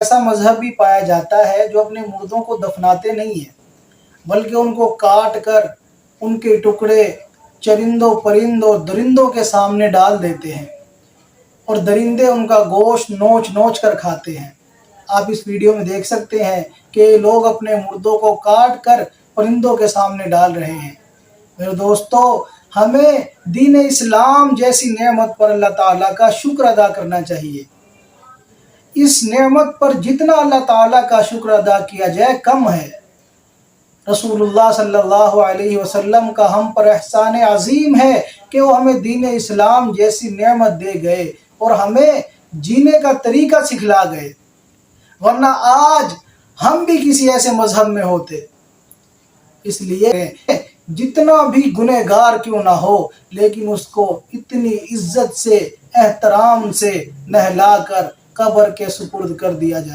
ایسا مذہب بھی پایا جاتا ہے جو اپنے مردوں کو دفناتے نہیں ہیں، بلکہ ان کو کاٹ کر ان کے ٹکڑے چرندوں پرندوں درندوں کے سامنے ڈال دیتے ہیں اور درندے ان کا گوشت نوچ نوچ کر کھاتے ہیں۔ آپ اس ویڈیو میں دیکھ سکتے ہیں کہ لوگ اپنے مردوں کو کاٹ کر پرندوں کے سامنے ڈال رہے ہیں۔ میرے دوستو، ہمیں دین اسلام جیسی نعمت پر اللہ تعالیٰ کا شکر ادا کرنا چاہیے۔ اس نعمت پر جتنا اللہ تعالیٰ کا شکر ادا کیا جائے کم ہے۔ رسول اللہ صلی اللہ علیہ وسلم کا ہم پر احسان عظیم ہے کہ وہ ہمیں دین اسلام جیسی نعمت دے گئے اور ہمیں جینے کا طریقہ سکھلا گئے، ورنہ آج ہم بھی کسی ایسے مذہب میں ہوتے۔ اس لیے جتنا بھی گنہگار کیوں نہ ہو، لیکن اس کو اتنی عزت سے احترام سے نہلا کر قبر کے سپرد کر دیا جائے۔